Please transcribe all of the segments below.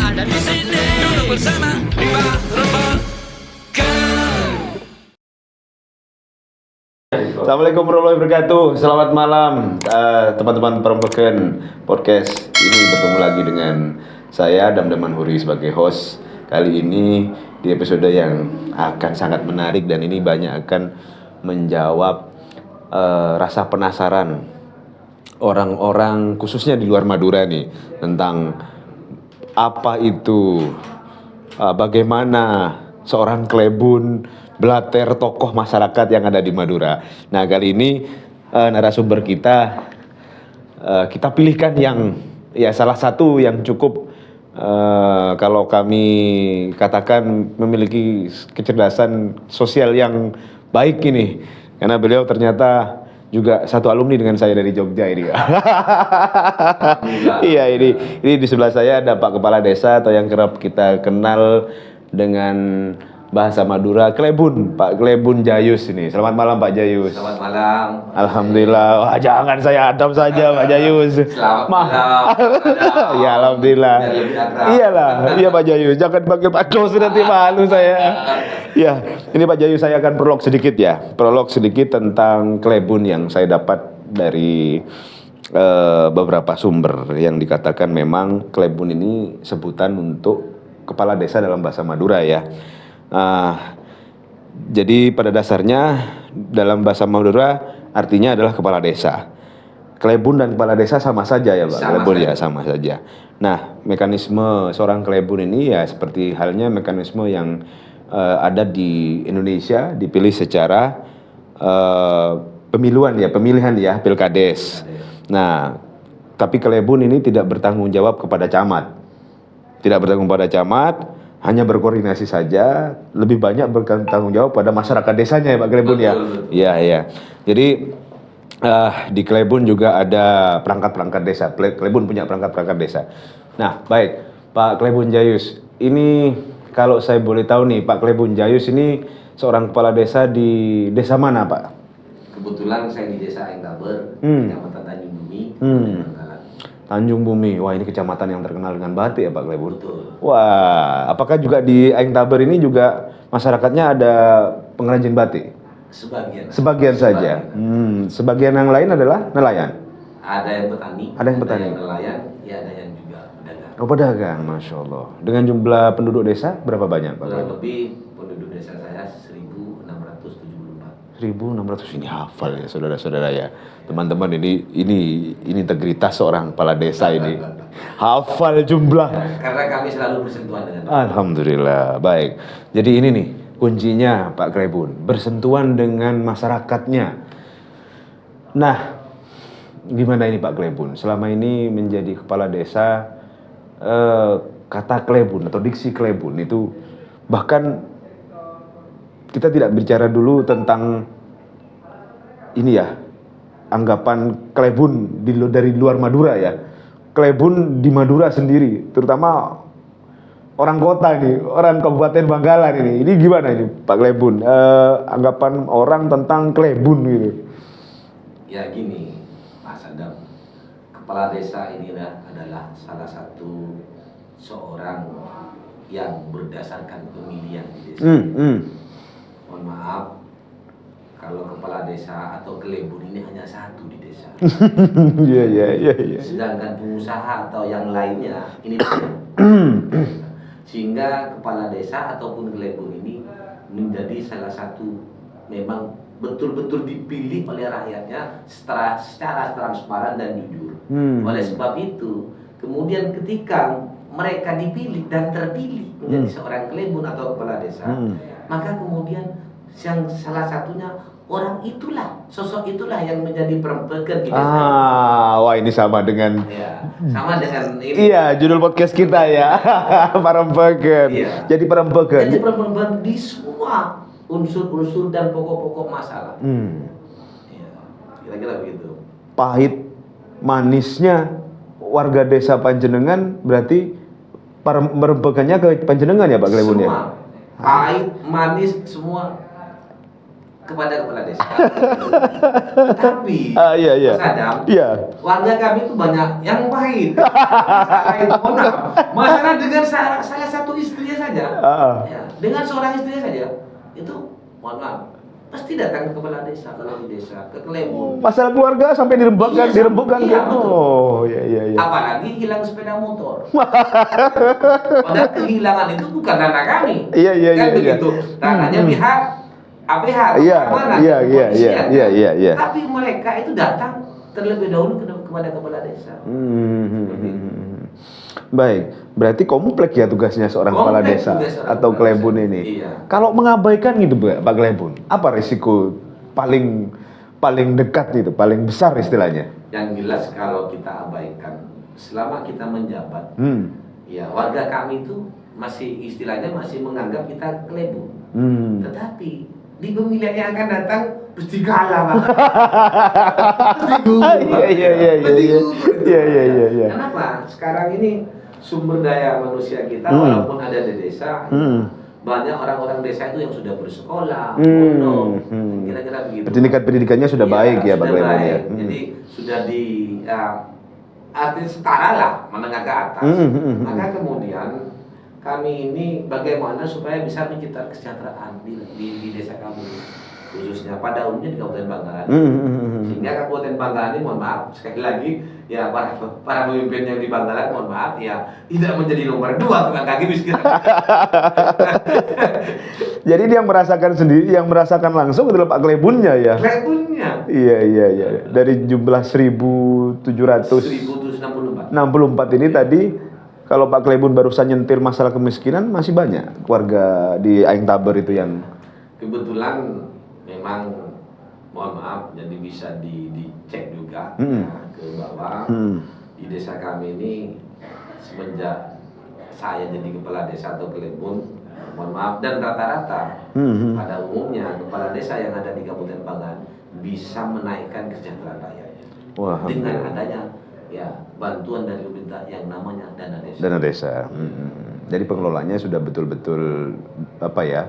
ada di sini. Duduk bersama di Pak Rempokan. Assalamualaikum warahmatullahi wabarakatuh. Selamat malam teman-teman Perempuan Podcast. Ini bertemu lagi dengan saya Damdaman Huri sebagai host. Kali ini di episode yang akan sangat menarik dan ini banyak akan menjawab rasa penasaran orang-orang khususnya di luar Madura nih tentang apa itu bagaimana seorang klebun blater tokoh masyarakat yang ada di Madura. Nah, kali ini narasumber kita pilihkan yang ya salah satu yang cukup kalau kami katakan memiliki kecerdasan sosial yang baik ini. Karena beliau ternyata juga satu alumni dengan saya dari Jogja ini. Iya, ini di sebelah saya ada Pak Kepala Desa atau yang kerap kita kenal dengan bahasa Madura, Klebun, Pak Klebun Jayus ini. Selamat malam Pak Jayus. Selamat malam. Alhamdulillah. Wah, jangan saya adab saja Pak Jayus. Selamat malam. Ya alhamdulillah. Iyalah, iya Pak Jayus. Jangan panggil Pak Dos nanti malu saya. Ya, ini Pak Jayus saya akan prolog sedikit ya. Prolog sedikit tentang Klebun yang saya dapat dari beberapa sumber yang dikatakan memang Klebun ini sebutan untuk kepala desa dalam bahasa Madura ya. Jadi pada dasarnya dalam bahasa Madura artinya adalah kepala desa. Klebun dan kepala desa sama saja ya Pak. Klebun ya sama saja. Nah, mekanisme seorang klebun ini ya seperti halnya mekanisme yang ada di Indonesia dipilih secara pemilihan ya pilkades. Nah, tapi klebun ini tidak bertanggung jawab kepada camat. Tidak bertanggung pada camat, hanya berkoordinasi saja, lebih banyak bertanggung jawab pada masyarakat desanya ya Pak Klebun ya. Iya, iya. Jadi di Klebun juga ada perangkat-perangkat desa. Klebun punya perangkat-perangkat desa. Nah, baik Pak Klebun Jayus. Ini kalau saya boleh tahu nih, Pak Klebun Jayus ini seorang kepala desa di desa mana Pak? Kebetulan saya di desa Aingkaber, Kecamatan Tanjung Bumi, Tanjung Bumi, wah ini kecamatan yang terkenal dengan batik ya Pak Klebun. Betul. Wah, apakah juga di Aing Taber ini juga masyarakatnya ada pengrajin batik? Sebagian saja. Sebagian yang lain adalah nelayan. Ada yang petani. Ada yang petani. Ada yang nelayan, ya ada yang juga pedagang. Oh pedagang, masya Allah. Dengan jumlah penduduk desa berapa banyak Pak Kurang Klebun? lebih penduduk desa saya 1.674. 1.600 ini hafal ya saudara-saudara ya. Teman-teman ini integritas seorang kepala desa ini. Hafal jumlah. Karena kami selalu bersentuhan dengan Alhamdulillah, baik. Jadi ini nih kuncinya Pak Klebun, bersentuhan dengan masyarakatnya. Nah, gimana ini Pak Klebun? Selama ini menjadi kepala desa, kata Klebun atau diksi Klebun itu bahkan kita tidak bicara dulu tentang ini ya, anggapan Klebun dari luar Madura ya. Klebun di Madura sendiri, terutama orang kota ini, orang Kabupaten Bangkalan ini. Ini gimana ini Pak Klebun? Anggapan orang tentang Klebun gitu. Ya gini, Mas Adam. Kepala desa ini adalah salah satu seorang yang berdasarkan pemilihan di desa. Mohon maaf, kalau kepala desa atau klebun ini hanya satu di desa. Iya. Sedangkan pengusaha atau yang lainnya ini sehingga kepala desa ataupun klebun ini menjadi salah satu memang betul-betul dipilih oleh rakyatnya secara transparan dan jujur. Oleh sebab itu, kemudian ketika mereka dipilih dan terpilih menjadi seorang klebun atau kepala desa, maka kemudian yang salah satunya orang itulah, sosok itulah yang menjadi perempuan di desa. Wah ini sama dengan sama dengan ini. Iya, judul podcast kita ya. Perempuan. Iya. Jadi perempuan. Jadi perempuan di semua unsur-unsur dan pokok-pokok masalah. Ya, kira-kira begitu. Pahit manisnya warga desa Panjenengan berarti merempekannya ke Panjenengan ya Pak Klebun ya? Semua pahit, manis, semua kepada kepala desa. Tapi Iya. Mas Adam, Iya. warga kami itu banyak yang pahit. Masalah dengan salah satu istrinya saja, ya, dengan seorang istrinya saja, itu mohon maaf, pasti datang ke kepala desa, kalau di desa, ke Klebon. Masalah keluarga sampai dirembukkan, Iya, dirembukkan iya, kan? betul. Oh, iya. Apalagi hilang sepeda motor. Padahal kehilangan itu bukan dana kami. Iya. Kan begitu. Dananya pihak APH. Iya. Tapi mereka itu datang terlebih dahulu kepada kepala desa. Baik, berarti kompleks ya tugasnya seorang kepala desa atau Klebon ini. Iya. Kalau mengabaikan gitu Pak Klebon, apa risiko paling dekat itu, paling besar istilahnya? Yang jelas kalau kita abaikan, selama kita menjabat, ya warga kami itu masih istilahnya masih menganggap kita Klebon. Tetapi di pemilihan yang akan datang pasti kalah, Pak. Pasti gugur. Iya. Kenapa? Sekarang ini sumber daya manusia kita walaupun ada di desa, banyak orang-orang desa itu yang sudah bersekolah, pondok, kira-kira begitu. Pendidikannya sudah baik ya Pak Klebon ya. Jadi sudah di arti setara lah, menengah ke atas. Maka kemudian kami ini bagaimana supaya bisa menciptakan kesejahteraan di desa kami, khususnya pada umumnya di Kabupaten Bangkalan. Sehingga Kabupaten Bangkalan ini, mohon maaf sekali lagi ya, para pemimpin yang di Bangkalan, mohon maaf ya, tidak menjadi nomor 2 tukang kaki miskin. Jadi dia merasakan sendiri, yang merasakan langsung adalah Pak Klebonnya ya. Klebonnya. Iya. Dari jumlah 1.764 ini tadi, kalau Pak Klebon barusan nyentil masalah kemiskinan, masih banyak warga di Aing Taber itu yang kebetulan memang, mohon maaf, jadi bisa dicek juga ke bawah. Di desa kami ini semenjak saya jadi kepala desa atau Klebon, mohon maaf, dan rata-rata pada umumnya kepala desa yang ada di Kabupaten Bangkalan bisa menaikkan kesejahteraan rakyatnya dengan adanya ya bantuan dari pemerintah yang namanya dana desa. Dana desa. Jadi pengelolanya sudah betul-betul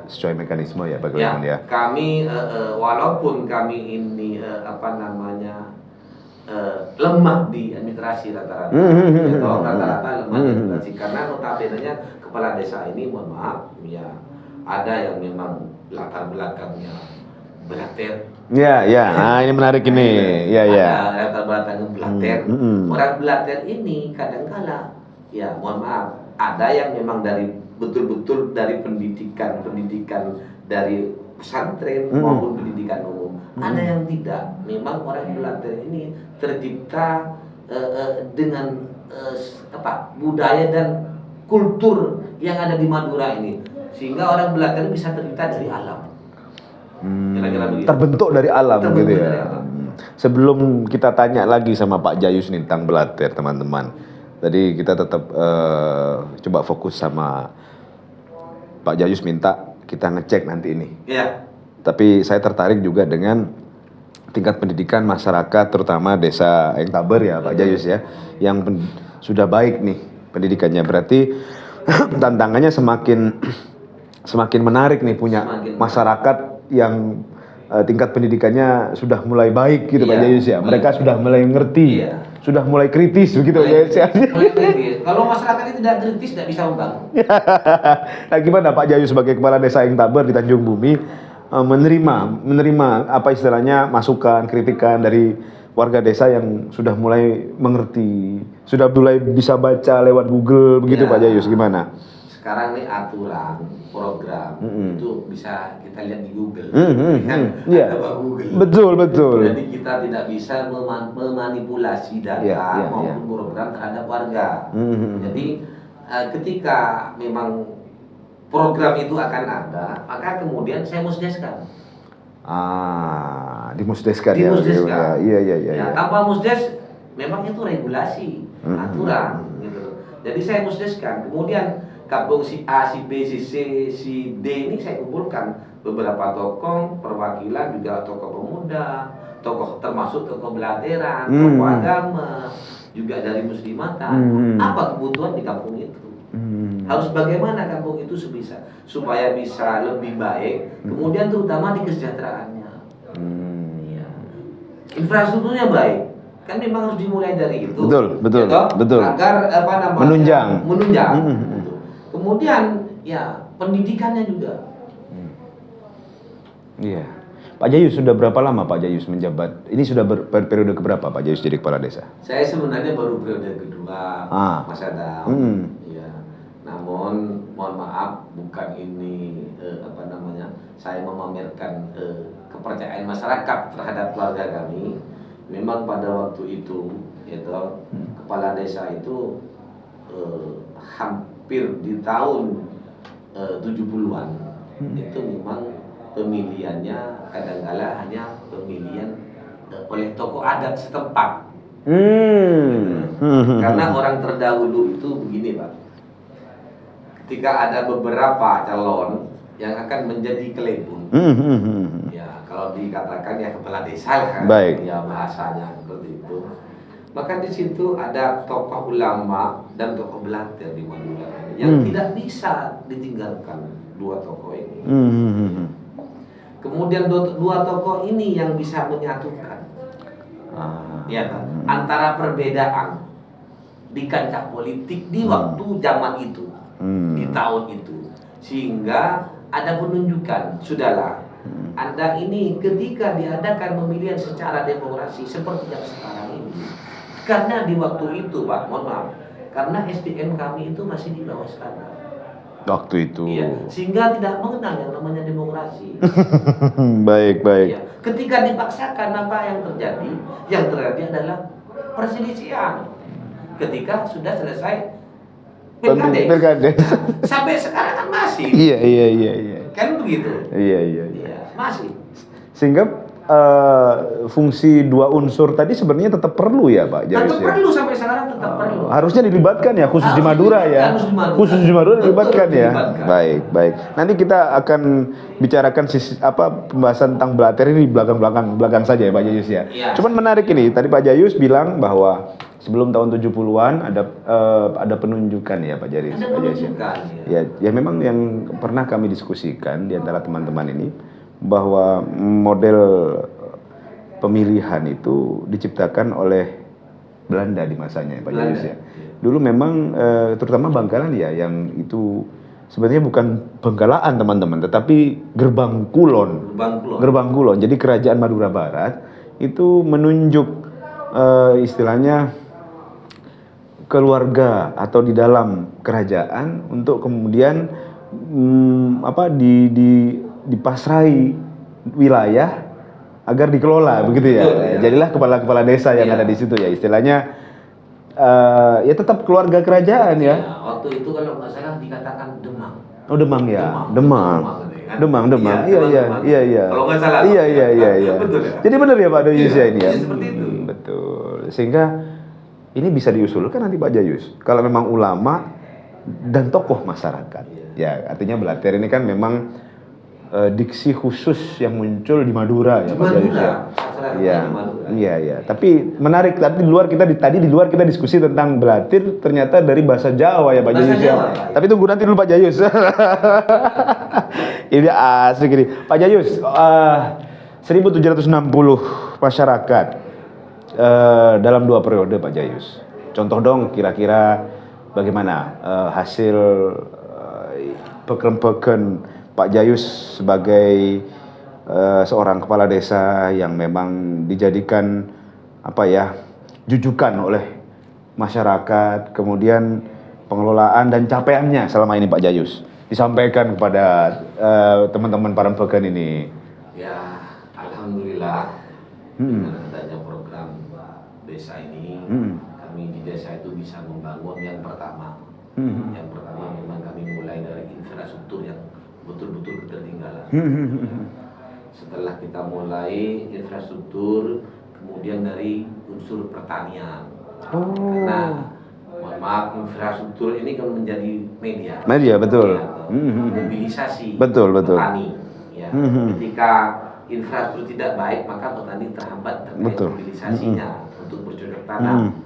sesuai mekanisme ya Pak Klebon ya. Kami walaupun kami ini lemah di administrasi rata-rata, rata-rata lemah di administrasi karena notabene-nya kepala desa ini, mohon maaf ya, ada yang memang latar belakangnya Blatter. Ya. Nah, ini menarik ini. Ya. Ada latar belakangnya Blatter. Orang Blatter ini kadang-kala ya, mohon maaf, ada yang memang dari betul-betul dari pendidikan dari pesantren maupun pendidikan umum. Ada yang tidak. Memang orang Blatter ini tercipta dengan budaya dan kultur yang ada di Madura ini, sehingga orang Blatter bisa tercipta dari alam. Kira-kira begitu. Terbentuk dari alam gitu ya. Dari alam. Sebelum kita tanya lagi sama Pak Jayus nih tentang Blatter, teman-teman. Tadi kita tetap coba fokus sama Pak Jayus minta kita ngecek nanti ini. Iya. Tapi saya tertarik juga dengan tingkat pendidikan masyarakat, terutama desa Aing Taber ya Pak Jayus ya, yang sudah baik nih pendidikannya. Berarti tantangannya semakin menarik nih, punya masyarakat yang tingkat pendidikannya sudah mulai baik gitu Pak Jayus ya. Mereka sudah mulai ngerti, sudah mulai kritis begitu Pak Jayus ya. Mulai kritis. Kalau masyarakat itu tidak kritis tidak bisa membangun. Nah, gimana Pak Jayus sebagai kepala desa Aing Taber di Tanjung Bumi menerima apa istilahnya masukan, kritikan dari warga desa yang sudah mulai mengerti, sudah mulai bisa baca lewat Google begitu Pak Jayus, gimana? Sekarang nih aturan program itu bisa kita lihat di Google, Betul. Jadi kita tidak bisa memanipulasi data maupun program terhadap warga. Jadi ketika memang program itu akan ada, maka kemudian saya musdeskan. Dimusdeskan ya. Iya. Tanpa musdes memang itu regulasi, aturan gitu. Jadi saya musdeskan. Kemudian kampung si A, si B, si C, si D ini saya kumpulkan beberapa tokoh perwakilan, juga tokoh pemuda, tokoh termasuk tokoh belateran, tokoh agama, juga dari muslimatan. Apa kebutuhan di kampung itu? Harus bagaimana kampung itu supaya bisa lebih baik, kemudian terutama di kesejahteraannya. Ya. Infrastrukturnya baik, kan memang harus dimulai dari itu. Betul, betul, ya toh? betul. Agar apa namanya Menunjang. Gitu. Kemudian ya pendidikannya juga. Iya. Pak Jayus sudah berapa lama Pak Jayus menjabat? Ini sudah periode keberapa Pak Jayus jadi kepala desa? Saya sebenarnya baru periode kedua, Mas Adam. Ya. Namun mohon maaf, bukan ini apa namanya, saya memamerkan kepercayaan masyarakat terhadap keluarga kami. Memang pada waktu itu, yaitu kepala desa itu hampir di tahun 70-an itu memang pemilihannya kadang-kala hanya pemilihan oleh tokoh adat setempat. Karena orang terdahulu itu begini Pak, ketika ada beberapa calon yang akan menjadi kelebun, ya kalau dikatakan ya kepala desa lah kan, ya bahasanya seperti itu. Maka di situ ada tokoh ulama dan tokoh belater di Madura yang tidak bisa ditinggalkan dua tokoh ini. Kemudian dua tokoh ini yang bisa menyatukan ya kan, antara perbedaan di kancah politik di waktu zaman itu, di tahun itu, sehingga ada penunjukan, sudahlah, Anda ini ketika diadakan pemilihan secara demokrasi seperti yang sekarang ini, karena di waktu itu Pak, mohon maaf, karena SDM kami itu masih di bawah standar. Waktu itu. Iya, sehingga tidak mengenal yang namanya demokrasi. Baik. Iya. Ketika dipaksakan, apa yang terjadi? Yang terjadi adalah perselisihan. Ketika sudah selesai pilkades. Sampai sekarang kan masih. Iya. Kan begitu. Iya. Masih. Sehingga fungsi dua unsur tadi sebenarnya tetap perlu ya Pak Jayus? Tetap perlu, sampai sekarang tetap perlu. Harusnya dilibatkan ya, khusus di Madura ya. Khusus di Madura dilibatkan ya. Baik. Nanti kita akan bicarakan pembahasan tentang belater ini di belakang saja ya Pak Jayus ya. Cuman menarik ini, tadi Pak Jayus bilang bahwa sebelum tahun 70-an ada penunjukan ya Pak Jayus. Ada penunjukan. Ya memang yang pernah kami diskusikan di antara teman-teman ini, bahwa model pemilihan itu diciptakan oleh Belanda di masanya Pak Jayus ya. Dulu memang terutama Bangkalan ya, yang itu sebenarnya bukan Bangkalaan teman-teman, tetapi Gerbang Kulon. Jadi kerajaan Madura Barat itu menunjuk istilahnya keluarga atau di dalam kerajaan untuk kemudian dipasrai wilayah agar dikelola begitu ya. Jadilah kepala-kepala desa yang ada di situ ya, istilahnya ya tetap keluarga kerajaan ya. Waktu itu kalau nggak salah dikatakan Demang. Oh Demang ya, Demang. Iya. Kalau nggak salah. Iya. Betul ya. Jadi benar ya Pak Jayus ya ini ya. Seperti itu. Betul. Sehingga ini bisa diusulkan nanti Pak Jayus kalau memang ulama dan tokoh masyarakat. Ya artinya belater ini kan memang diksi khusus yang muncul di Madura ya Pak Jayus ya. Iya. Tapi menarik, tapi tadi di luar kita diskusi tentang belatir ternyata dari bahasa Jawa ya Pak Jayus ya. Tapi tunggu nanti dulu Pak Jayus. Ini asik ini. Pak Jayus, 1760 masyarakat dalam 2 periode Pak Jayus. Contoh dong kira-kira bagaimana hasil peken Pak Jayus sebagai seorang kepala desa yang memang dijadikan jujukan oleh masyarakat, kemudian pengelolaan dan capaiannya selama ini Pak Jayus disampaikan kepada teman-teman para peken ini. Ya, alhamdulillah dengan adanya program desa ini, kami di desa itu bisa membangun yang pertama. Yang pertama memang kami mulai dari infrastruktur yang betul-betul ketertinggalan. Setelah kita mulai infrastruktur, kemudian dari unsur pertanian. Karena mohon maaf, infrastruktur ini kan menjadi media betul. Mobilisasi petani. Ya. Ketika infrastruktur tidak baik, maka petani terhambat terkait mobilisasinya untuk bercocok tanam.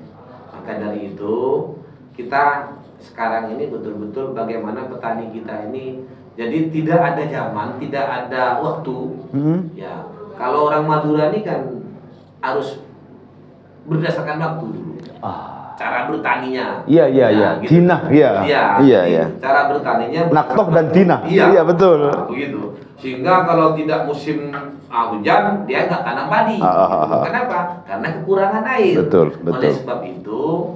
Maka dari itu kita sekarang ini betul-betul bagaimana petani kita ini, jadi tidak ada zaman, tidak ada waktu, ya Kalau orang Madura ini kan harus berdasarkan waktu dulu. Cara bertaninya. Iya. Gitu. Dinah, iya. Cara bertaninya. Naktoh dan Dinah. Iya, Iya, betul. Nah, begitu. Sehingga kalau tidak musim hujan, dia nggak tanam padi. Kenapa? Karena kekurangan air. Betul. Oleh sebab itu,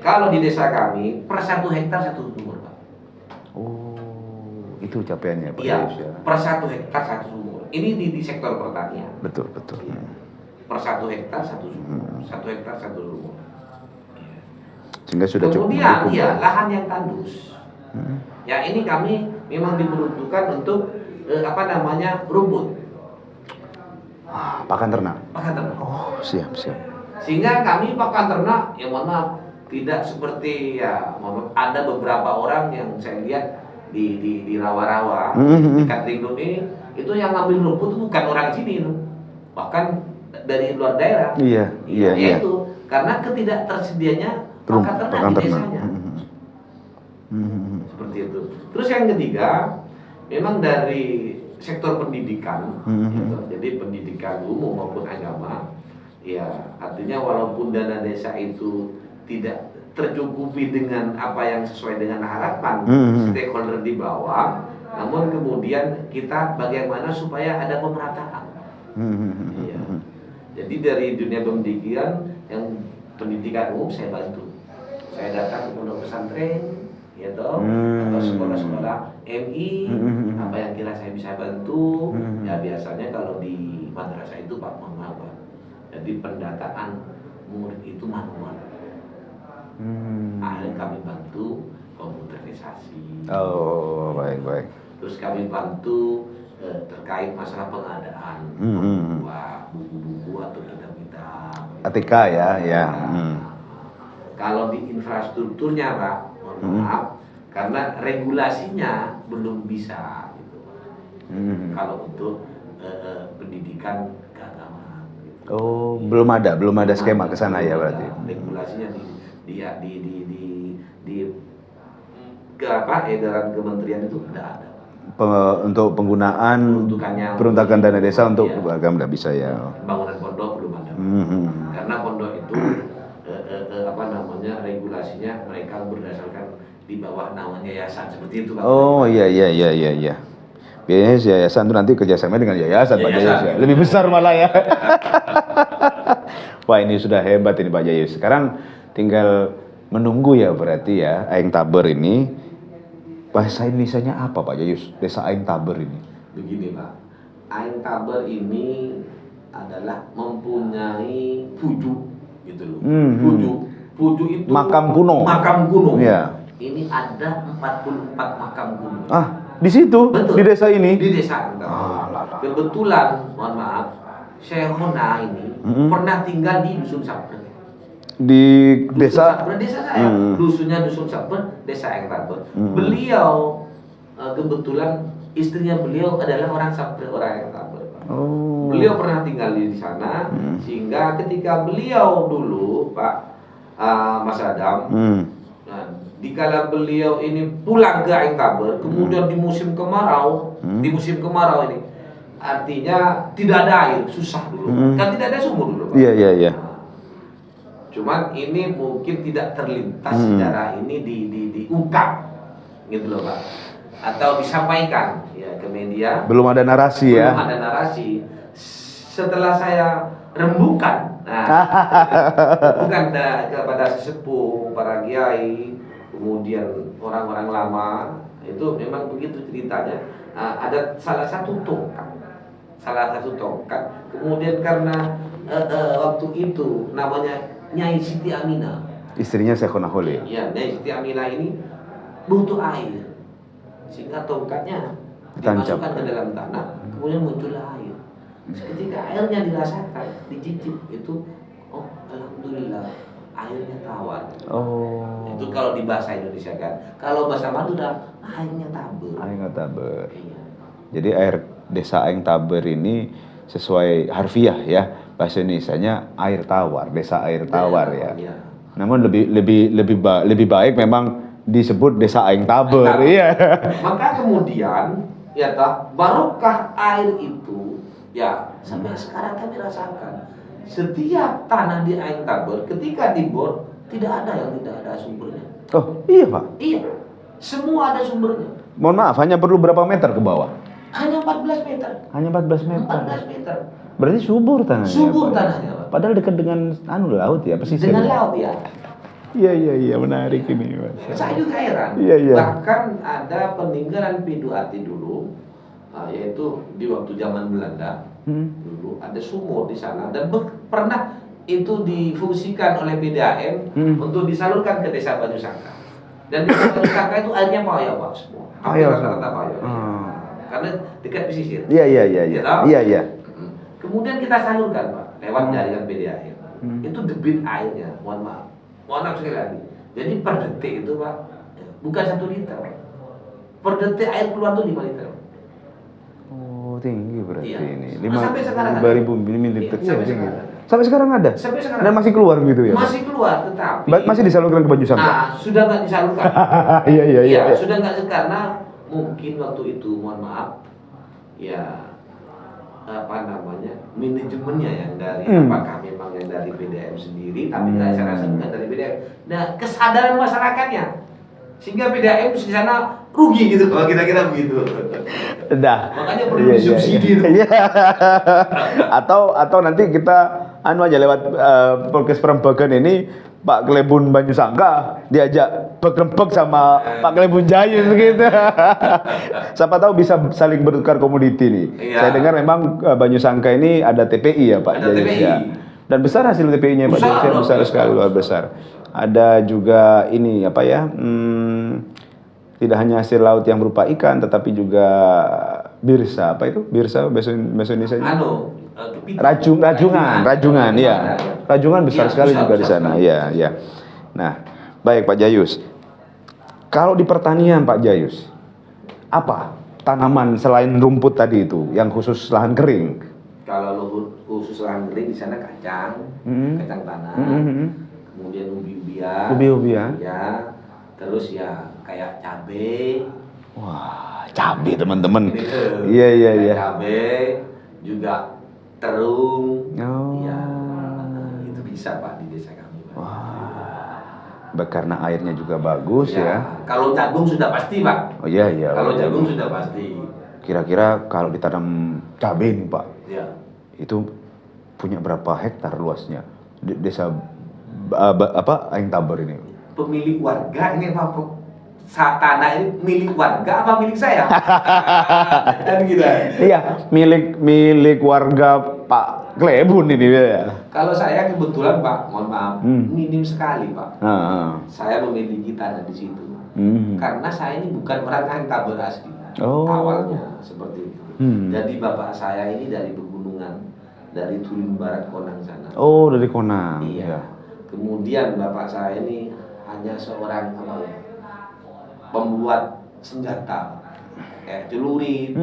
kalau di desa kami per 1 hektar 1 sumur, Pak. Oh, itu capaiannya Pak Iya, Yus ya. per 1 hektar 1 sumur. Ini di sektor pertanian. Betul. Iya. Per 1 hektar 1 sumur. 1 hektar 1 sumur. Sehingga sudah cukup Kemudian, mendukung. lahan yang tandus. Ya, ini kami memang diperuntukkan untuk rumput. Pakan ternak. Pakan ternak. Oh, siap. Sehingga kami pakan ternak, ya mohon maaf, tidak seperti ada beberapa orang yang saya lihat di rawa-rawa, di Katringdung ini, itu yang ngambil rumput itu bukan orang sini, bahkan dari luar daerah. Iya. Itu karena ketidaktersedianya pakan ternak di desanya. Seperti itu. Terus yang ketiga, memang dari sektor pendidikan, gitu. Jadi pendidikan umum maupun agama, ya artinya walaupun dana desa itu tidak tercukupi dengan apa yang sesuai dengan harapan stakeholder di bawah, namun kemudian kita bagaimana supaya ada pemerataan. Iya. Jadi dari dunia pendidikan, yang pendidikan umum saya bantu. Saya datang ke pondok pesantren, ya toh, atau sekolah-sekolah MI, apa yang kira saya bisa bantu. Ya biasanya kalau di madrasah itu Pak, mohon maaf Pak, jadi pendataan murid itu manual. Akhirnya kami bantu komputerisasi. Oh, baik. Terus kami bantu terkait masalah pengadaan buku-buku atau kitab-kitab. ATK ya. Kalau di infrastrukturnya Pak, mohon maaf, karena regulasinya belum bisa gitu. Kalau untuk pendidikan keagamaan gitu. Oh, belum ada skema ke sana ya berarti. Regulasinya edaran kementerian itu tidak ada. Untuk penggunaan peruntukan dana desa untuk agama tidak bisa ya. Pembangunan pondok belum ada. Karena pondok itu regulasinya mereka berdasarkan di bawah naungan yayasan seperti itu Pak. Oh iya. Biasanya yayasan itu nanti kerjasama dengan yayasan Pak Jayus ya. Lebih besar malah ya. Wah, ini sudah hebat ini Pak Jayus. Sekarang tinggal menunggu ya berarti ya Aing Taber ini. Bahasa Indonesianya apa Pak Jayus? Desa Aing Taber ini. Begini Pak, Aing Taber ini adalah mempunyai pujuk gitu loh. Pujuk itu makam kuno. Iya. Ini ada 44 makam kuno. Di situ. Betul. Di desa ini. Di desa Aing Taber. Kebetulan, mohon maaf, Syekhona ini pernah tinggal di Dusun Saper. Di desa saya. Dusunnya Dusun Saper, desa Aing Taber. Beliau kebetulan istrinya beliau adalah orang Saper, orang Aing Taber. Beliau pernah tinggal di sana, sehingga ketika beliau dulu Pak Mas Adam, dikala beliau ini pulang ke Aing Taber, kemudian di musim kemarau, ini artinya tidak ada air, susah dulu, kan tidak ada sumur dulu Pak. Iya. Cuman ini mungkin tidak terlintas secara ini diungkap gitu loh Pak, atau disampaikan ya ke media. Belum ada narasi ya. Belum ada narasi. Setelah saya rembukan, bukan kepada sesepuh, para kiai, kemudian orang-orang lama, itu memang begitu ceritanya. Ada salah satu tongkat. Kemudian karena waktu itu namanya Nyai Siti Aminah, istrinya Syekhona Khalil. ya, Nyai Siti Aminah ini butuh air, sehingga tongkatnya dimasukkan ke dalam tanah, kemudian muncullah air. Ketika airnya dirasakan, dicicip, itu alhamdulillah airnya tawar. Itu kalau di bahasa Indonesia kan. Kalau bahasa Madura, airnya taber. Iya. Jadi air desa Aing Taber ini sesuai harfiah ya, bahasa Indonesianya air tawar, desa air tawar ya. Namun lebih baik memang disebut desa Aing Taber. Iya. Maka kemudian ya barokah air itu Ya, sampai sekarang kami rasakan setiap tanah di Ain Tabor ketika dibor tidak ada yang tidak ada sumbernya. Oh, iya Pak. Iya, semua ada sumbernya. Mohon maaf, hanya perlu berapa meter ke bawah? Hanya 14 meter. Hanya 14 meter. 14 meter. Berarti subur tanahnya. Subur Pak. tanahnya, Pak. Padahal dekat dengan laut ya, pesisir. Dengan laut ya. Iya, menarik ini, Mas. Saya juga heran. Iya. Bahkan ada peninggalan Piduati dulu, yaitu di waktu zaman Belanda. Dulu ada sumur di sana dan pernah itu difungsikan oleh PDAM untuk disalurkan ke desa Banyusangka. Dan di desa Banyusangka itu airnya payah Pak semua. Hampir rata-rata payah. Karena dekat pesisir. Iya. Kemudian kita salurkan Pak lewat jaringan PDAM. Itu debit airnya, mohon maaf sekali lagi. Jadi per detik itu Pak bukan 1 liter. Per detik air keluar tuh 5 liter. Tinggi berarti ini. Sampai sekarang 5.000 ml. Sampai sekarang ada. Sampai sekarang. Dan masih keluar gitu ya? Masih keluar, tetapi Masih disalurkan ke Banyusangka? Nah, sudah nggak disalurkan. Iya. Sudah nggak, karena mungkin waktu itu, mohon maaf, ya manajemennya yang dari apakah memang yang dari PDAM sendiri, tapi saya rasa bukan dari PDAM. Nah, kesadaran masyarakatnya sehingga PDAM di sana rugi gitu kalau kita begitu. Makanya perlu disubsidi. Iya. Atau nanti kita aja lewat podcast Perembagan ini Pak Klebun Banyusangka diajak bergembek sama Pak Klebun Jayus gitu. Siapa tahu bisa saling bertukar komoditi nih. Iya. Saya dengar memang Banyusangka ini ada TPI ya Pak Jayus ya. Dan besar hasil TPI-nya Pak Jayus, besar sekali, luar besar. Ada juga ini apa ya? Tidak hanya hasil laut yang berupa ikan, tetapi juga birsa. Apa itu? Birsa bahasa Indonesia? Rajungan, ya. Rajungan besar sekali juga di sana. Iya. Nah, baik Pak Jayus. Kalau di pertanian Pak Jayus, apa tanaman selain rumput tadi itu yang khusus lahan kering? Kalau khusus lahan kering di sana kacang tanah. Kemudian ubi-ubian. Ya. Terus ya kayak cabai. Wah, cabai teman-teman. Iya. Cabai, juga terung. Oh. Ya, itu bisa Pak di desa kami Pak. Wah. Karena airnya juga bagus ya. Kalau jagung sudah pasti Pak. Oh iya. Kalau jagung sudah pasti. Kira-kira kalau ditanam cabai nih Pak. Ya. Itu punya berapa hektar luasnya? Desa Ain Tabor ini. Pemilik warga ini Pak, tanah ini milik warga apa milik saya? Kan gitu. Iya, milik warga Pak Klebun ini ya. Kalau saya kebetulan Pak, mohon maaf, minim sekali Pak. Saya memiliki tanah di situ. Karena saya ini bukan orang Ain Tabor asli. Awalnya seperti itu. Jadi bapak saya ini dari pegunungan, dari Turin Barat Konang sana. Oh, dari Konang. Iya. Kemudian bapak saya ini hanya seorang pembuat senjata kayak celurit,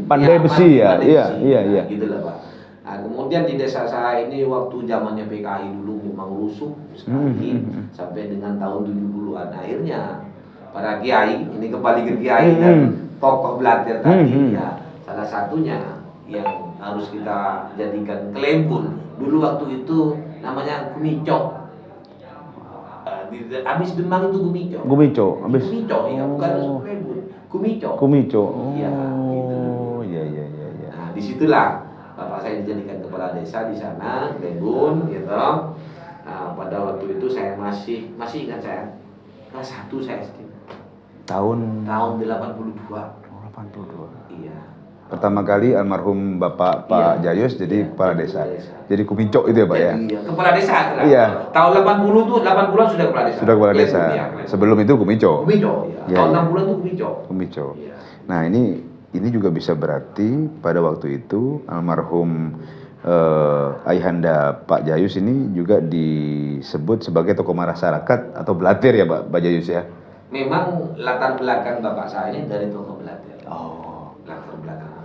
pandai besi ya. Iya. Gitu lah Pak. Nah, kemudian di desa saya ini waktu zamannya PKI dulu memang rusuh sekali sampai dengan tahun 70-an. Akhirnya para kiai, ini kembali ke kiai dan tokoh Blater tadi ya, salah satunya yang harus kita jadikan Klebun. Dulu waktu itu namanya Gumico. Habis Demang itu Gumico. Gumico, ya, bukan Klebun. Gumico. Iya. Nah, disitulah bapak saya dijadikan kepala desa di sana, Klebun, gitu. Nah, pada waktu itu saya masih ingat saya kelas 1 saya SD. Tahun 82. 82. Iya. Pertama kali almarhum Bapak Pak Jayus jadi kepala desa. Jadi Kumico itu ya Pak ya? Iya, kepala desa. Iya. Tahun 80 tuh 80-an sudah kepala desa. Sudah kepala desa. Sebelum itu Kumico. Ya. Tahun 60-an tuh Kumico. Iya. Nah, ini juga bisa berarti pada waktu itu almarhum ayahanda Pak Jayus ini juga disebut sebagai tokoh masyarakat atau Blatir ya Pak Jayus ya? Memang latar belakang bapak saya ini dari tokoh Blatir. Latar belakang.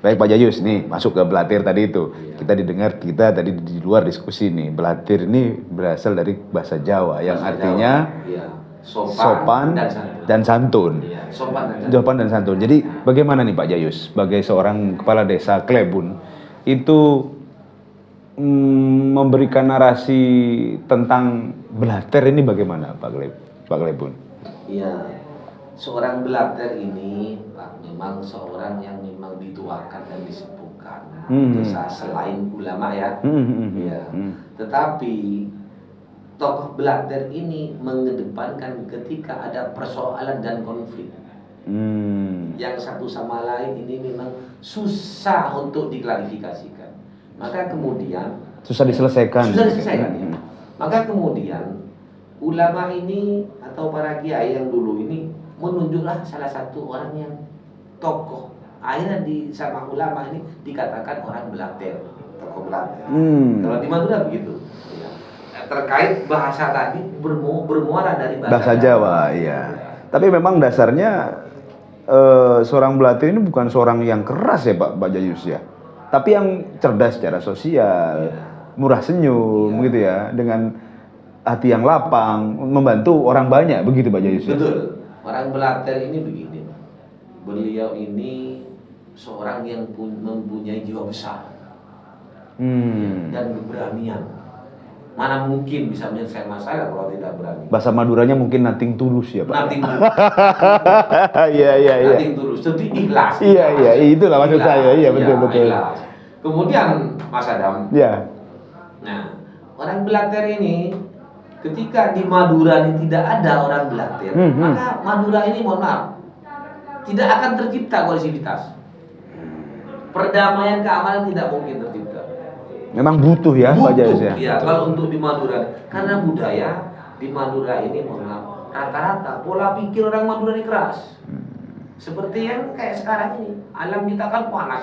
Baik Pak Jayus, nih masuk ke Blatir tadi itu. Iya. Kita tadi di luar diskusi nih. Blatir ini berasal dari bahasa Jawa yang artinya sopan dan santun. Iya, sopan dan santun. Sopan dan santun. Jadi bagaimana nih Pak Jayus sebagai seorang kepala desa Klebun itu memberikan narasi tentang Blater ini bagaimana Pak Klebun? Iya, seorang Blater ini Pak memang seorang yang memang dituakan dan disepuhkan desa selain ulama ya. Iya. Tetapi tokoh Blater ini mengedepankan ketika ada persoalan dan konflik yang satu sama lain ini memang susah untuk diklarifikasikan. Maka kemudian susah diselesaikan. Ya. Maka kemudian ulama ini atau para kiai yang dulu ini menunjuklah salah satu orang yang tokoh. Akhirnya sama ulama ini dikatakan orang Blater, tokoh Blater. Kalau di Madura begitu. Ya. Terkait bahasa tadi bermuara dari bahasa Jawa, iya. Tapi memang dasarnya seorang Blater ini bukan seorang yang keras ya Pak Jayus ya. Tapi yang cerdas secara sosial, murah senyum gitu ya, dengan hati yang lapang, membantu orang banyak begitu Pak Jayus. Betul. Orang Blater ini begini, Pak. Beliau ini seorang yang mempunyai jiwa besar dan keberanian. Mana mungkin bisa menyelesaikan masalah kalau tidak berani. Bahasa Maduranya mungkin nothing tulus ya Pak. Nothing tulus. Iya. Nothing tulus. Jadi ikhlas. Iya, itulah maksud saya. Iya, betul. Ikhlas. Kemudian Mas Adam. Iya. Nah, orang Blater ini ketika di Madura ini tidak ada orang Blater, maka Madura ini mohon maaf tidak akan tercipta kolektivitas. Perdamaian keamanan tidak mungkin tercipta. Memang butuh ya Pak Jayus ya. Iya, kalau untuk di Madura karena budaya di Madura ini mohon maaf rata-rata pola pikir orang Madura ini keras. Seperti yang kayak sekarang ini, alam kita kan panas.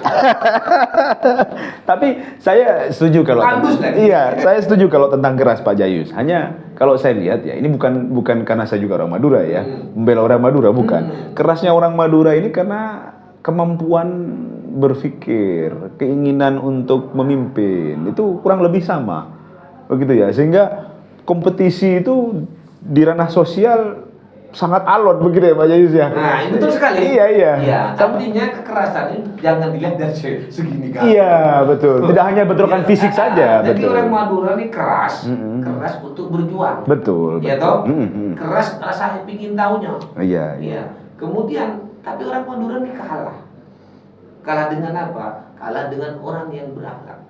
Tapi saya setuju kalau saya setuju kalau tentang keras Pak Jayus. Hanya kalau saya lihat ya, ini bukan karena saya juga orang Madura ya, membela orang Madura bukan. Kerasnya orang Madura ini karena kemampuan berpikir, keinginan untuk memimpin itu kurang lebih sama. Begitu ya. Sehingga kompetisi itu di ranah sosial sangat alot begitu ya Pak Jayus ya. Nah, itu betul sekali. Iya. Artinya kekerasan ini jangan dilihat dari segini kan. Iya, betul. Tidak hanya bentrokan fisik saja, jadi betul. orang Madura ini keras untuk berjuang. Betul. Iya toh? Keras rasanya pingin tahunya. Iya. Kemudian tapi orang Madura ini kalah. Kalah dengan apa? Kalah dengan orang yang berakhlak.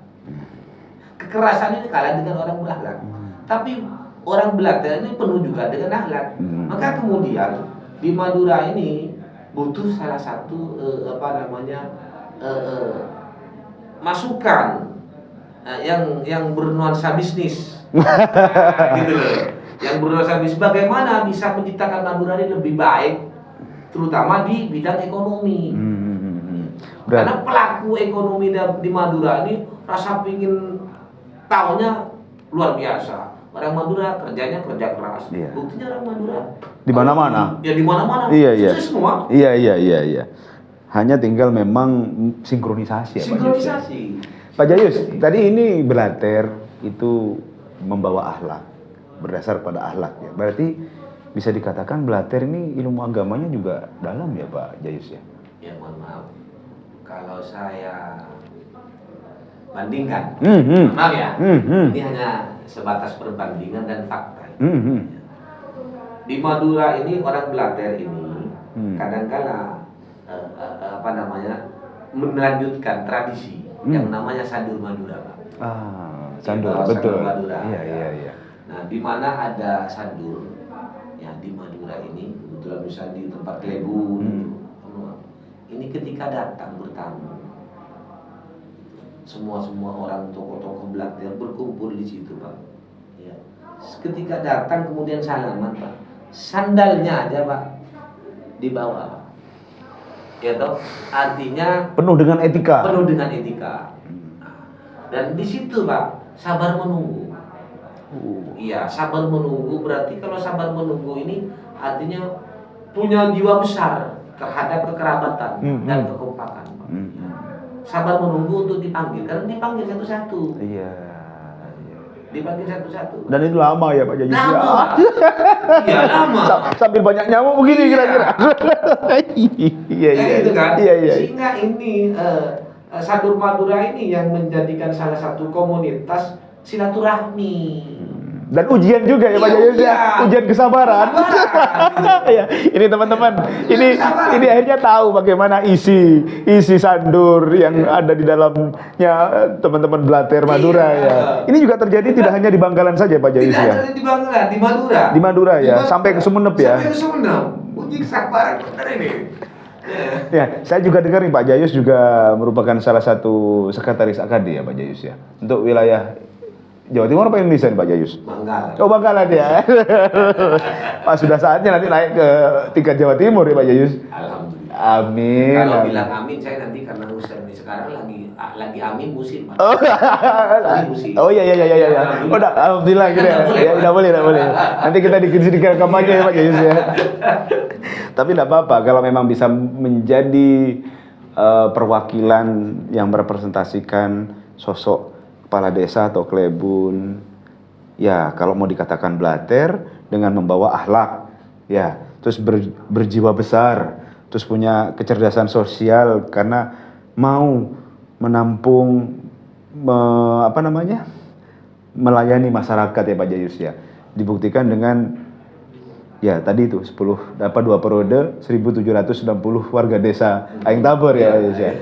Kekerasan ini kalah dengan orang berakhlak. Tapi orang Blater ini penuh juga dengan akhlak. Maka kemudian di Madura ini butuh salah satu masukan yang bernuansa bisnis. Gitu loh. Yang bernuansa bisnis bagaimana bisa menciptakan Madura ini lebih baik terutama di bidang ekonomi. Karena pelaku ekonomi di Madura ini rasa pingin tahunya luar biasa. Orang Madura kerjanya kerja keras. Iya. Buktinya orang Madura di mana-mana. Ya di mana-mana. Iya. Sukses semua. Iya. Hanya tinggal memang sinkronisasi ya Sinkronisasi. Pak Jayus, tadi ini Blater itu membawa akhlak, berdasar pada akhlak ya. Berarti bisa dikatakan Blater ini ilmu agamanya juga dalam ya Pak Jayus ya? Ya mohon maaf. Kalau saya bandingkan, maaf ya, ini hanya sebatas perbandingan dan fakta. Di Madura ini orang Blater ini kadangkala melanjutkan tradisi yang namanya Sandur Madura, Pak. Sandur, ya, betul. Sandur Madura. Iya. Nah, di mana ada sandur, ya di Madura ini kebetulan misalnya di tempat Klebun, ini ketika datang bertamu, semua orang tokoh-tokoh Blater berkumpul di situ, Pak. Ya. Ketika datang kemudian salaman, Pak. Sandalnya aja, Pak, dibawa, Pak. Ya toh, artinya penuh dengan etika. Dan di situ, Pak, sabar menunggu. Iya, sabar menunggu berarti kalau sabar menunggu ini artinya punya jiwa besar terhadap kekerabatan dan kekompakan. Sabar menunggu untuk dipanggil, karena dipanggil satu-satu. Iya. dipanggil satu-satu. Dan itu lama ya Pak Jayus? Lama. Iya lama. Sambil banyak nyamuk begini kira-kira. Iya iya. Itu kan. Iya iya. Sehingga ini Sadur Madura ini yang menjadikan salah satu komunitas silaturahmi. Dan ujian juga ya Pak Jayus ya, ujian kesabaran. Ya, ini teman-teman, ini akhirnya tahu bagaimana isi Sandur yang ada di dalamnya teman-teman Blater Madura ya. Ini juga terjadi tidak hanya di Bangkalan saja Pak Jayus ya. Tidak hanya di Bangkalan, di Madura. Di Madura ya, sampai ke Sumeneb ya. Sampai ke Sumeneb, uji kesabaran benar ini. Ya, saya juga dengar nih Pak Jayus juga merupakan salah satu sekretaris AKD ya Pak Jayus ya. Untuk wilayah Jawa Timur apa Indonesia nih Pak Jayus? Bangkalan. Oh Bangkalan ya. Pas sudah saatnya nanti naik ke tingkat Jawa Timur ya Pak Jayus. Alhamdulillah. Amin. Kalau bilang amin, saya nanti karena urusan ini sekarang lagi amin musim Pak. Oh, musim. oh iya. Udah alhamdulillah gitu ya. Ya udah boleh. Nanti kita dikasih kampanye ya Pak Jayus ya. Tapi enggak apa-apa kalau memang bisa menjadi perwakilan yang merepresentasikan sosok kepala desa atau klebun, ya kalau mau dikatakan Blater dengan membawa akhlak, ya terus berjiwa besar, terus punya kecerdasan sosial karena mau menampung, melayani masyarakat ya Pak Jayus ya. Dibuktikan dengan ya tadi itu 2 periode 1760 warga desa Aing Tabor ya Pak Jayus ya.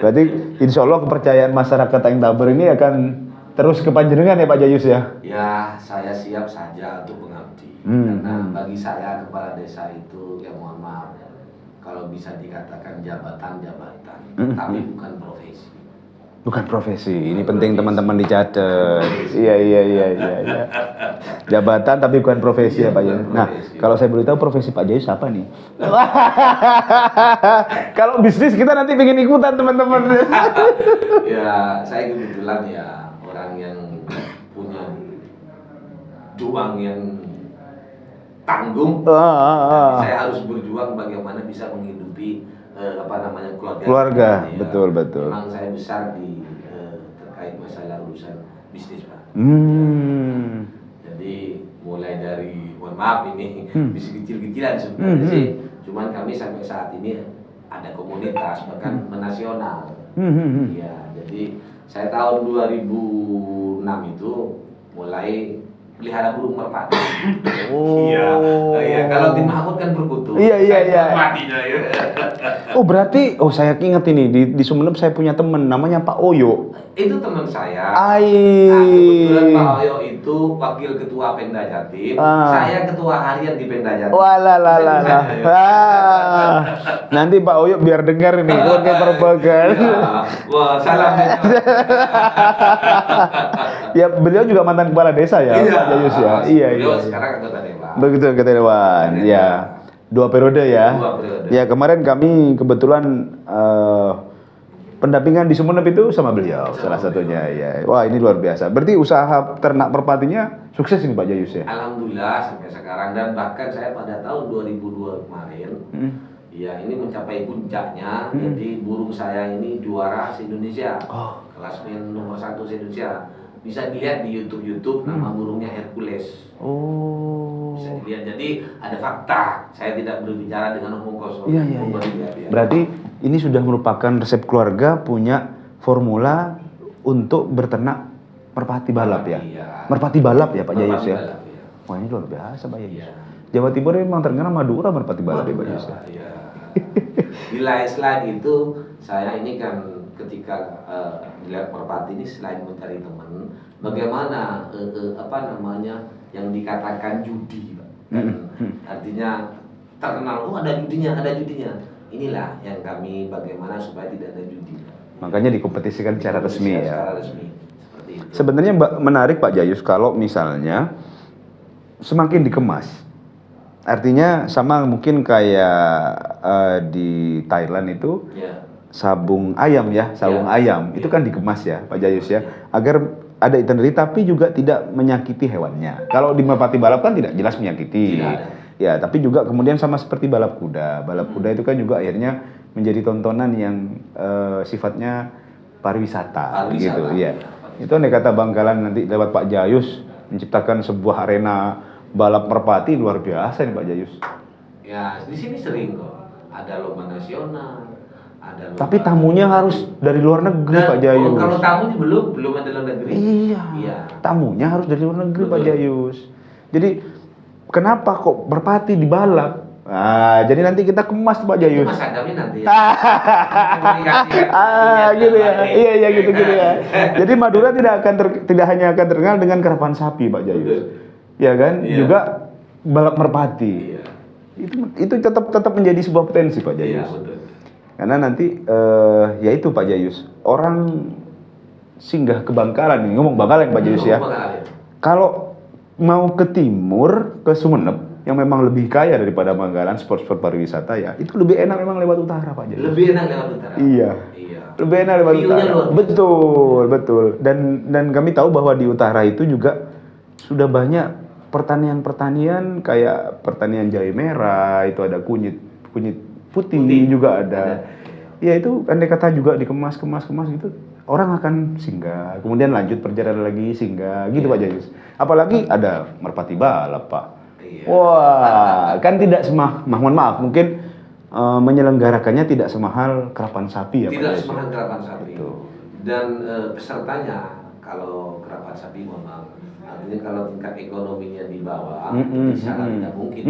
Berarti insya Allah kepercayaan masyarakat Aing Tabor ini akan terus kepanjenengan ya Pak Jayus ya? Ya, saya siap saja untuk mengabdi. Karena bagi saya kepala desa itu, ya mohon maaf, kalau bisa dikatakan jabatan, tapi bukan profesi. Bukan profesi, ini penting teman-teman dicatat. Iya. Jabatan tapi bukan profesi ya Pak Jayus. Nah, kalau saya boleh tahu profesi Pak Jayus apa nih? Kalau bisnis kita nanti pengen ikutan teman-teman. Ya, saya kebetulan ya orang yang punya juang yang tanggung. Saya harus berjuang bagaimana bisa menghidupi keluarga. Ya, betul. Memang saya besar di terkait masalah urusan bisnis Pak. Jadi mulai dari, mohon maaf ini bisnis kecil-kecilan sebenarnya sih. Cuman kami sampai saat ini ada komunitas bahkan menasional. Ya, jadi saya tahun 2006 itu mulai pelihara burung merpati. Iya, kalau tim Mahmud kan berkutu. Iya. Matinya ya. Oh berarti, saya ingat ini di Sumeneb saya punya teman namanya Pak Oyo. Itu teman saya. Nah, kebetulan Pak Oyo itu wakil ketua Pemda Jatim. Saya ketua harian di Pemda Jatim. Nanti Pak Oyo biar dengar ini, keluarga Perbagan. Wah, salam. Ya beliau juga mantan kepala desa ya, Pak Jayus ya. Iya. Sekarang anggota dewan. Begitu anggota dewan. Ya. 2 periode ya. 2 periode. Ya kemarin kami kebetulan pendampingan di Sumeneb itu sama beliau salah satunya ya. Wah ini luar biasa. Berarti usaha ternak merpatinya sukses ini Pak Jayus ya. Alhamdulillah sampai sekarang, dan bahkan saya pada tahun 2002 kemarin, ya ini mencapai puncaknya. Jadi burung saya ini juara se-Indonesia. Klasmen nomor 1 se-Indonesia. Bisa dilihat di YouTube nama burungnya Hercules. Bisa dilihat. Jadi ada fakta. Saya tidak berbicara dengan omong kosong. Iya. Berarti ini sudah merupakan resep keluarga punya formula untuk berternak merpati balap ya. Merpati balap ya Pak Jayus ya. Wah ini luar biasa Pak Jayus. Jawa Timur memang terkenal Madura merpati balap ya Pak Jayus. Di selain itu saya ini kan ketika melihat merpati ini selain mencari teman, bagaimana yang dikatakan judi, Pak. Artinya terkenal, ada judinya. Inilah yang kami bagaimana supaya tidak ada judi. Makanya dikompetisikan secara resmi ya. Secara resmi. Seperti itu. Sebenarnya menarik Pak Jayus kalau misalnya semakin dikemas. Artinya sama mungkin kayak di Thailand itu sabung ayam ya, ayam itu kan dikemas ya Pak Jayus ya, agar ada itinerary tapi juga tidak menyakiti hewannya. Kalau di merpati balap kan tidak jelas menyakiti. Ya, tapi juga kemudian sama seperti balap kuda. Balap kuda itu kan juga akhirnya menjadi tontonan yang sifatnya pariwisata gitu ya. Itu andai kata Bangkalan nanti lewat Pak Jayus menciptakan sebuah arena balap merpati luar biasa nih Pak Jayus. Ya, di sini sering kok. Ada lomba nasional, ada lomba. Tapi tamunya harus dari luar negeri Pak Jayus. Oh, kalau tamu belum ada luar negeri. Iya. Tamunya harus dari luar negeri Betul. Pak Jayus. Jadi kenapa kok merpati dibalap? Nah, jadi nanti kita kemas Pak Jayus. Mas Adamnya nanti ya. Gitu ya. Iya gitu ya. Jadi Madura tidak hanya akan terkenal dengan karapan sapi Pak Jayus. Ya kan? Iya. Juga balap merpati. Iya. Itu tetap menjadi sebuah potensi Pak Iya, Jayus. betul. Karena nanti ya itu Pak Jayus, orang singgah ke Bangkalan nih, ngomong Bangkalan Pak Jayus ya. Kalau mau ke timur, ke Sumeneb yang memang lebih kaya daripada Bangkalan sport-sport pariwisata ya, itu lebih enak memang lewat utara Pak Jayus. Lebih enak lewat utara. Iya. Lebih enak lewat View-nya utara. luar biasa. Betul. Dan kami tahu bahwa di utara itu juga sudah banyak pertanian kayak pertanian jahe merah, itu ada kunyit putih juga ada. Ya itu andai kata juga dikemas gitu, orang akan singgah, kemudian lanjut perjalanan lagi singgah gitu Pak Jayus. Apalagi ada merpati balap Pak. Iya. Wah, kan tidak mohon maaf, mungkin menyelenggarakannya tidak semahal karapan sapi ya Pak Tidak Jayus. semahal karapan sapi. Betul. Dan pesertanya kalau karapan sapi mohon maaf, artinya kalau tingkat ekonominya di bawah, sangat tidak mungkin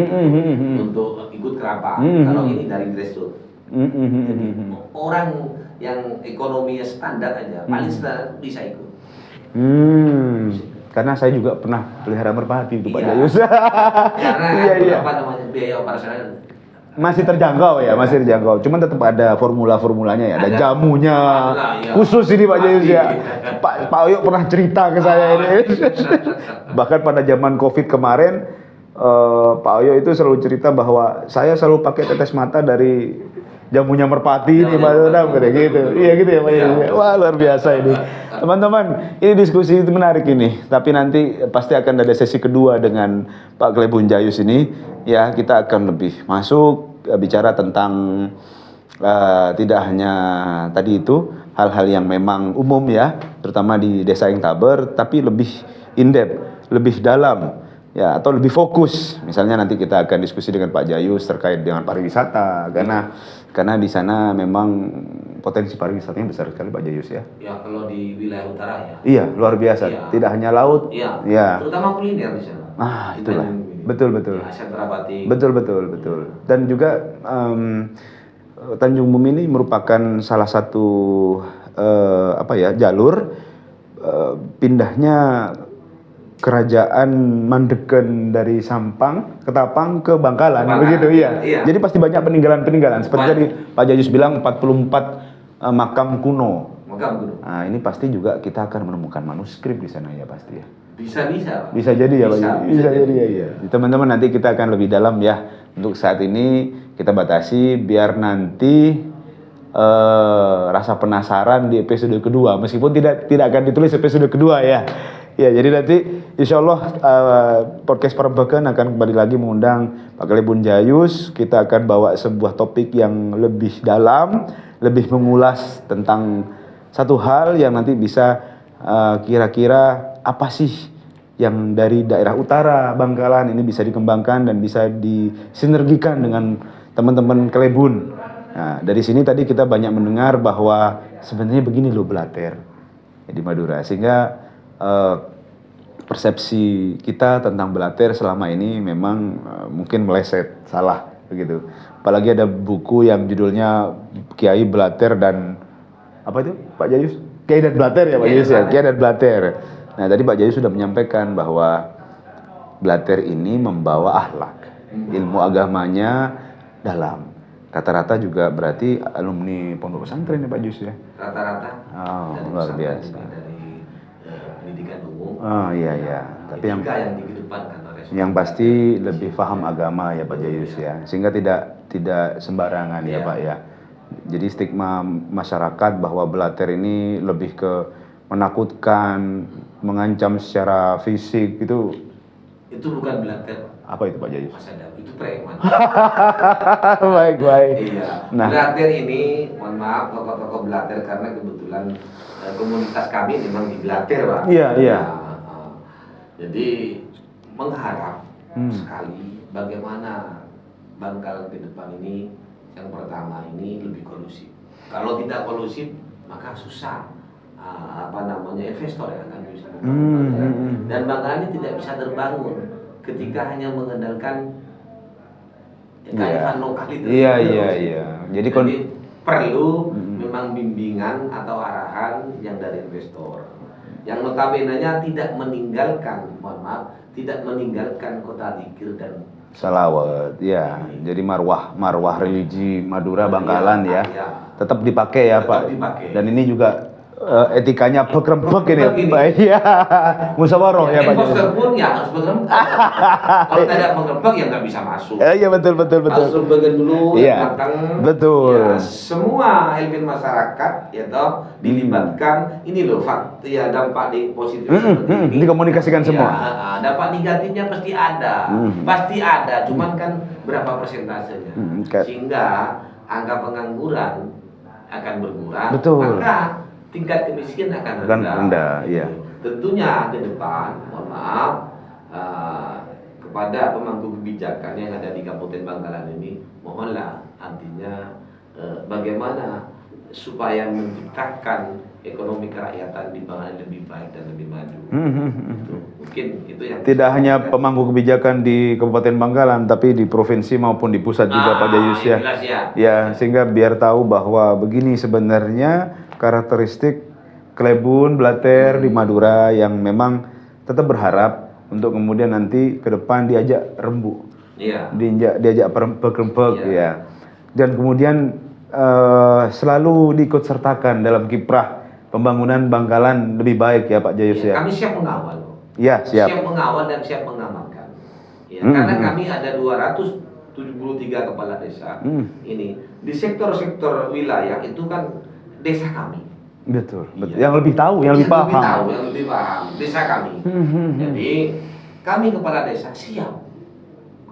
untuk ikut karapan. Kalau ini dari grassroots. Jadi orang yang ekonominya standar aja, paling standar bisa ikut. Karena saya juga pernah pelihara merpati itu Pak Iya. Jayus. Karena Iya. apa namanya biaya operasional Masih terjangkau ya, masih terjangkau. Cuman tetap ada formulanya ya, ada jamunya. iya. Khusus ini Pak Jayus ya. Pasti. Pak Oyo pernah cerita ke saya ini. Bahkan pada zaman Covid kemarin, Pak Oyo itu selalu cerita bahwa saya selalu pakai tetes mata dari jamunya merpati ini Pak Odam kayak gitu. Iya gitu ya Pak Jayus. Wah, luar biasa ini. Teman-teman, ini diskusi itu menarik ini. Tapi nanti pasti akan ada sesi kedua dengan Pak Glebun Jayus ini. Ya, kita akan lebih masuk bicara tentang tidak hanya tadi itu hal-hal yang memang umum ya, terutama di Desa Ingtaber, tapi lebih in-depth, lebih dalam ya, atau lebih fokus. Misalnya nanti kita akan diskusi dengan Pak Jayus terkait dengan pariwisata, karena di sana memang potensi pariwisatanya besar sekali Pak Jayus ya. Ya kalau di wilayah utara ya. Iya, luar biasa. Iya. Tidak hanya laut. Iya. Ya. Terutama kuliner di sana. Itulah. Betul. Ya, sentra batik. Betul. Dan juga Tanjung Bumi ini merupakan salah satu jalur pindahnya kerajaan Mandeken dari Sampang, Ketapang ke Bangkalan, begitu iya. Jadi pasti banyak peninggalan seperti tadi Pak Jayus bilang 44 makam kuno. Nah, ini pasti juga kita akan menemukan manuskrip di sana ya pasti ya. Bisa jadi ya Pak. Bisa jadi ya. Teman-teman nanti kita akan lebih dalam ya. Untuk saat ini kita batasi biar nanti rasa penasaran di episode kedua, meskipun tidak akan ditulis episode kedua ya. Ya, jadi nanti insya Allah podcast Perembakan akan kembali lagi mengundang Pak Glebun Jayus. Kita akan bawa sebuah topik yang lebih dalam, lebih mengulas tentang satu hal yang nanti bisa kira-kira apa sih yang dari daerah utara Bangkalan ini bisa dikembangkan dan bisa disinergikan dengan teman-teman Glebun. Nah, dari sini tadi kita banyak mendengar bahwa sebenarnya begini loh Blater di Madura, sehingga persepsi kita tentang Blater selama ini memang mungkin meleset, salah begitu. Apalagi ada buku yang judulnya Kiai Blater dan apa itu Pak Jayus? Kiai dan Blater ya Pak Jayus ya, Kiai dan Blater. Nah, tadi Pak Jayus sudah menyampaikan bahwa Blater ini membawa akhlak, ilmu agamanya dalam. Rata-rata juga berarti alumni pondok pesantren ya Pak Jayus ya. Rata-rata. Oh, dari luar biasa. Dari pendidikan umum. Oh iya. Tapi yang dikedepankan oleh yang pasti lebih paham agama ya Pak Jayus ya, sehingga tidak sembarangan ya Pak ya. Jadi stigma masyarakat bahwa Blater ini lebih ke menakutkan, mengancam secara fisik itu bukan Blater. Apa itu Pak Jayus? Mas Adam itu preman. Baik. Iya. Nah. Blatter ini, mohon maaf tokoh-tokoh Blatter karena kebetulan komunitas kami memang di Blatter, Pak. Iya. Jadi mengharap sekali bagaimana Bangkalan ke depan ini, yang pertama ini lebih kondusif. Kalau tidak kondusif maka susah investor yang akan bisa membangun. Dan Bangkalan ini tidak bisa terbangun ketika hanya mengandalkan kearifan lokal itu. Iya. Jadi perlu memang bimbingan atau arahan yang dari investor. Yang notabene-nya tidak meninggalkan kota zikir dan salawat, ya. Jadi marwah religi Madura Bangkalan ya. Tetap dipakai ya, Pak. Dan ini juga etikanya pek-rempek ini. Iya. Musyawarah ya, Pak. Investor pun ya harus berempek. Kalau tidak berempek ya nggak bisa masuk. Iya, betul. Harus berbagian dulu, matang. Betul. Ya, semua elemen masyarakat ya toh dilibatkan. Ini loh dampak positif seperti ini. Dikomunikasikan semua. Dampak negatifnya pasti ada. Cuman kan berapa persentasenya. Sehingga angka pengangguran akan berkurang. Betul. Maka tingkat kemiskinan akan rendah. Iya. Tentunya ke depan, mohon maaf, kepada pemangku kebijakan yang ada di Kabupaten Bangkalan ini, mohonlah artinya bagaimana supaya menciptakan ekonomi kerakyatan di Bangkalan lebih baik dan lebih maju. Mungkin itu yang tidak hanya pemangku kebijakan di Kabupaten Bangkalan, tapi di provinsi maupun di pusat juga Pak Jayus ya. Ya, sehingga biar tahu bahwa begini sebenarnya karakteristik Klebun, Blatter di Madura yang memang tetap berharap untuk kemudian nanti ke depan diajak rembuk, diajak berkempek, ya. Dan kemudian selalu diikut sertakan dalam kiprah pembangunan Bangkalan lebih baik ya Pak Jayus ya. Kami siap mengawal. Ya, siap mengawal dan siap mengamankan. Ya, karena kami ada 273 kepala desa. Ini di sektor-sektor wilayah itu kan desa kami. Betul. Yang lebih tahu, yang lebih paham. Desa kami. Jadi kami kepala desa siap.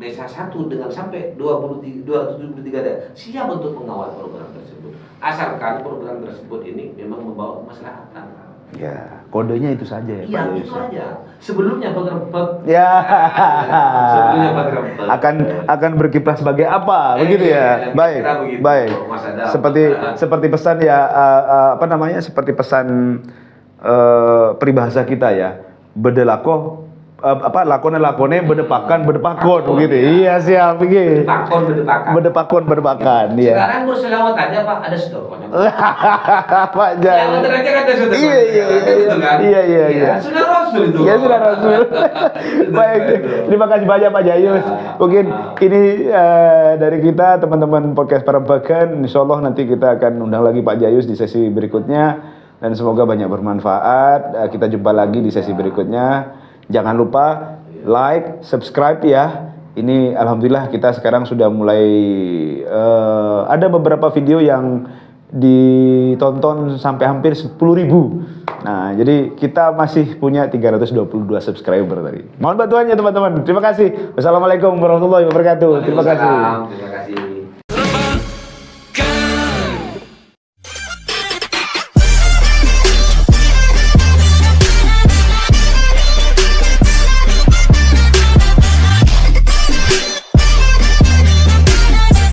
Desa 1 dengan sampai 273 desa siap untuk mengawal program tersebut. Asalkan program tersebut ini memang membawa kemaslahatan. Ya, kodenya itu saja ya, Pak Yus. Itu aja. Sebelumnya berempek. Ya. Akan berkiprah sebagai apa? Begitu ya. Baik. Seperti pesan ya seperti pesan peribahasa kita ya. Bedelakoh lakone bedepakon begitu. Iya, siap begitu. Bedepakan ya. Sekarang berselawat aja Pak, ada sedokonya. Pak Jayus. Selawat aja kan ada sedokonya. Iya. Sudah Rasul itu. Ya sudah Rasul. Baik, terima kasih banyak Pak Jayus. Mungkin ini dari kita teman-teman podcast Perempekan. Insyaallah nanti kita akan undang lagi Pak Jayus di sesi berikutnya dan semoga banyak bermanfaat. Kita jumpa lagi di sesi berikutnya. Jangan lupa like, subscribe ya. Ini alhamdulillah kita sekarang sudah mulai ada beberapa video yang ditonton sampai hampir 10.000. Nah, jadi kita masih punya 322 subscriber tadi. Mohon bantuannya teman-teman. Terima kasih. Wassalamualaikum warahmatullahi wabarakatuh. Terima kasih.